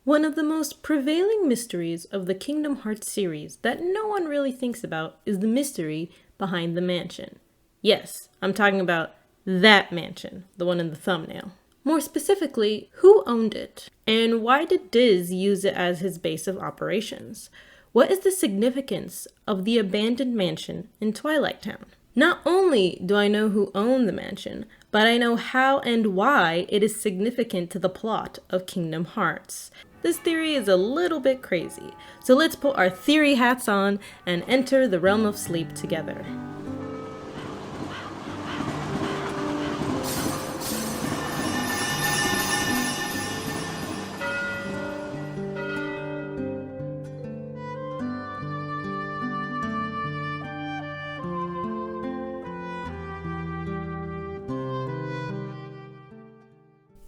One of the most prevailing mysteries of the Kingdom Hearts series that no one really thinks about is the mystery behind the mansion. Yes, I'm talking about that mansion, the one in the thumbnail. More specifically, who owned it? And why did Diz use it as his base of operations? What is the significance of the abandoned mansion in Twilight Town? Not only do I know who owned the mansion, but I know how and why it is significant to the plot of Kingdom Hearts. This theory is a little bit crazy, so let's put our theory hats on and enter the realm of sleep together.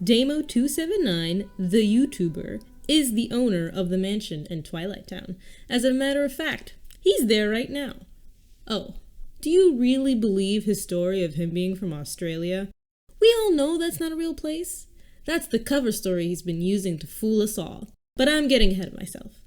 Damo279, the YouTuber, is the owner of the mansion in Twilight Town. As a matter of fact, he's there right now. Oh, do you really believe his story of him being from Australia? We all know that's not a real place. That's the cover story he's been using to fool us all. But I'm getting ahead of myself.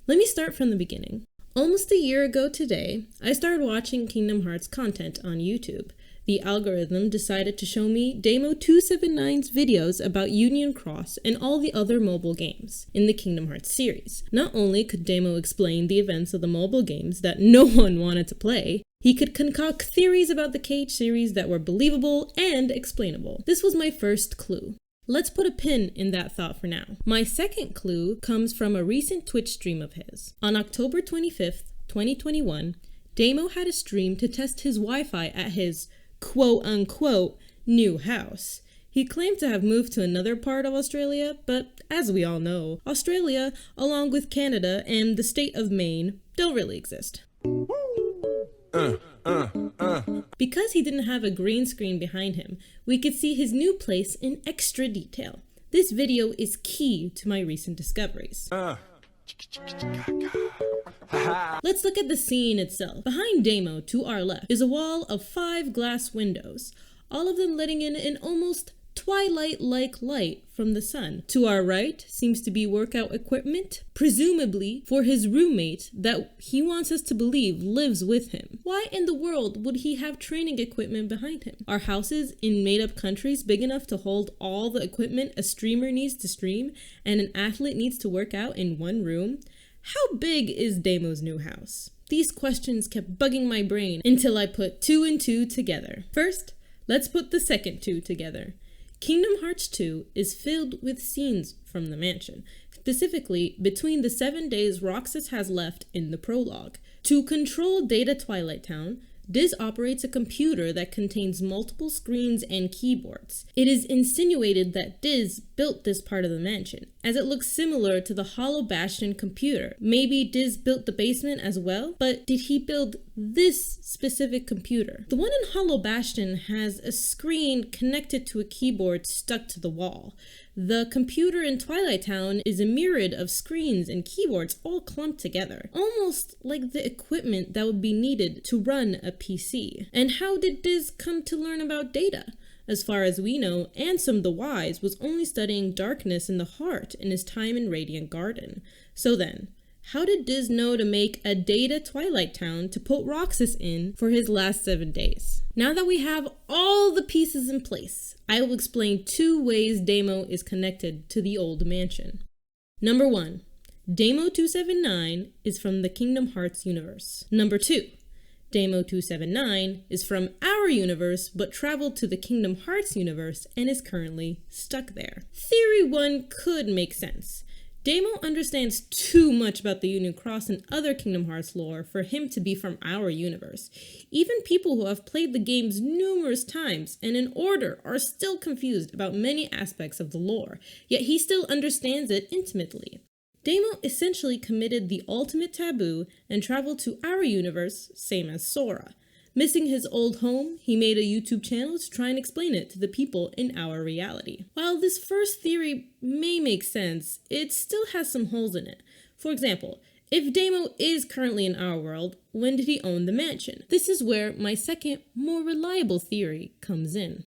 Let me start from the beginning. Almost a year ago today, I started watching Kingdom Hearts content on YouTube. The algorithm decided to show me Damo279's videos about Union Cross and all the other mobile games in the Kingdom Hearts series. Not only could Damo explain the events of the mobile games that no one wanted to play, he could concoct theories about the Cage series that were believable and explainable. This was my first clue. Let's put a pin in that thought for now. My second clue comes from a recent Twitch stream of his. On October 25th, 2021, Damo had a stream to test his Wi-Fi at his quote-unquote new house. He claimed to have moved to another part of Australia, but as we all know, Australia, along with Canada and the state of Maine, don't really exist. Because he didn't have a green screen behind him, we could see his new place in extra detail. This video is key to my recent discoveries. Let's look at the scene itself. Behind Damo, to our left, is a wall of 5 glass windows, all of them letting in an almost Twilight-like light from the sun. To our right seems to be workout equipment, presumably for his roommate that he wants us to believe lives with him. Why in the world would he have training equipment behind him? Are houses in made-up countries big enough to hold all the equipment a streamer needs to stream and an athlete needs to work out in one room? How big is Damo's new house? These questions kept bugging my brain until I put 2 and 2 together. First, let's put the second 2 together. Kingdom Hearts 2 is filled with scenes from the mansion, specifically between the 7 days Roxas has left in the prologue. To control Data Twilight Town, Diz operates a computer that contains multiple screens and keyboards. It is insinuated that Diz built this part of the mansion, as it looks similar to the Hollow Bastion computer. Maybe Diz built the basement as well, but did he build this specific computer? The one in Hollow Bastion has a screen connected to a keyboard stuck to the wall. The computer in Twilight Town is a myriad of screens and keyboards all clumped together, almost like the equipment that would be needed to run a PC. And how did Diz come to learn about Data? As far as we know, Ansem the Wise was only studying darkness in the heart in his time in Radiant Garden. So then, how did Diz know to make a Data Twilight Town to put Roxas in for his last 7 days? Now that we have all the pieces in place, I will explain 2 ways Damo is connected to the old mansion. Number 1, Damo279 is from the Kingdom Hearts universe. Number 2, Damo279 is from our universe but traveled to the Kingdom Hearts universe and is currently stuck there. Theory 1 could make sense. Damo understands too much about the Union Cross and other Kingdom Hearts lore for him to be from our universe. Even people who have played the games numerous times and in order are still confused about many aspects of the lore, yet he still understands it intimately. Damo essentially committed the ultimate taboo and traveled to our universe, same as Sora. Missing his old home, he made a YouTube channel to try and explain it to the people in our reality. While this first theory may make sense, it still has some holes in it. For example, if Damo is currently in our world, when did he own the mansion? This is where my second, more reliable theory comes in.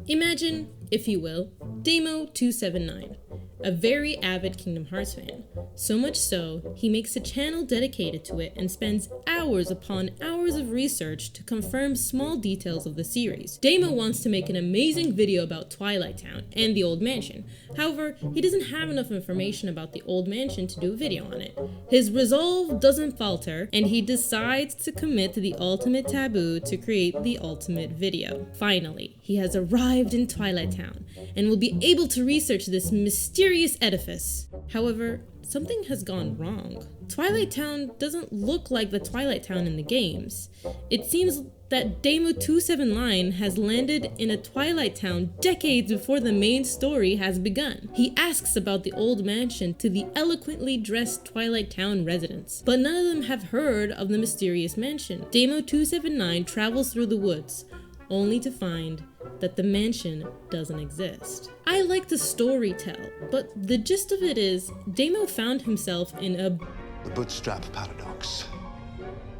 Imagine, if you will, Damo279, a very avid Kingdom Hearts fan. So much so, he makes a channel dedicated to it and spends hours upon hours of research to confirm small details of the series. Damo wants to make an amazing video about Twilight Town and the Old Mansion. However, he doesn't have enough information about the Old Mansion to do a video on it. His resolve doesn't falter, and he decides to commit to the ultimate taboo to create the ultimate video. Finally, he has arrived in Twilight Town and will be able to research this mysterious edifice. However, something has gone wrong. Twilight Town doesn't look like the Twilight Town in the games. It seems that Damo279 has landed in a Twilight Town decades before the main story has begun. He asks about the old mansion to the eloquently dressed Twilight Town residents, but none of them have heard of the mysterious mansion. Damo279 travels through the woods, only to find that the mansion doesn't exist. I like the story tell, but the gist of it is, Damo found himself in The bootstrap paradox.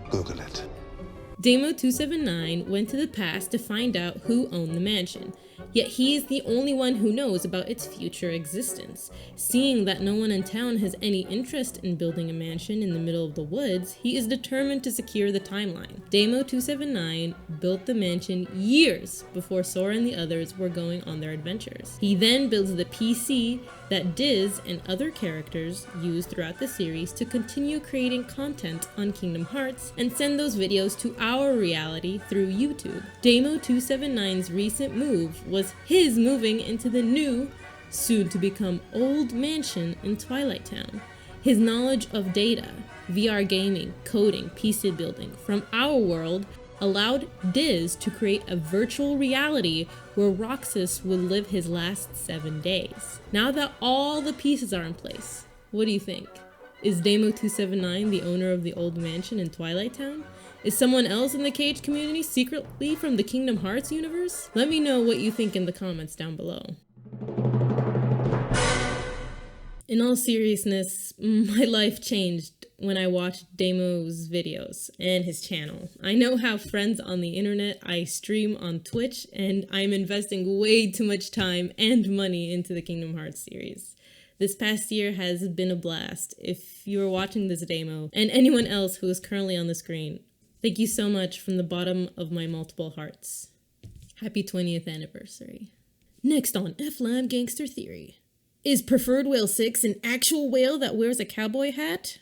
Google it. Damo279 went to the past to find out who owned the mansion, yet he is the only one who knows about its future existence. Seeing that no one in town has any interest in building a mansion in the middle of the woods, he is determined to secure the timeline. Damo279 built the mansion years before Sora and the others were going on their adventures. He then builds the PC that Diz and other characters use throughout the series to continue creating content on Kingdom Hearts and send those videos to our reality through YouTube. Damo279's recent move was his moving into the new, soon to become old mansion in Twilight Town. His knowledge of data, VR gaming, coding, PC building from our world allowed Diz to create a virtual reality where Roxas would live his last 7 days. Now that all the pieces are in place, what do you think? Is Damo279 the owner of the old mansion in Twilight Town? Is someone else in the Cage community secretly from the Kingdom Hearts universe? Let me know what you think in the comments down below. In all seriousness, my life changed when I watched Damo's videos and his channel. I now have friends on the internet, I stream on Twitch, and I'm investing way too much time and money into the Kingdom Hearts series. This past year has been a blast. If you are watching this Damo, and anyone else who is currently on the screen, thank you so much from the bottom of my multiple hearts. Happy 20th anniversary. Next on F-Lam Gangster Theory. Is Preferred Whale 6 an actual whale that wears a cowboy hat?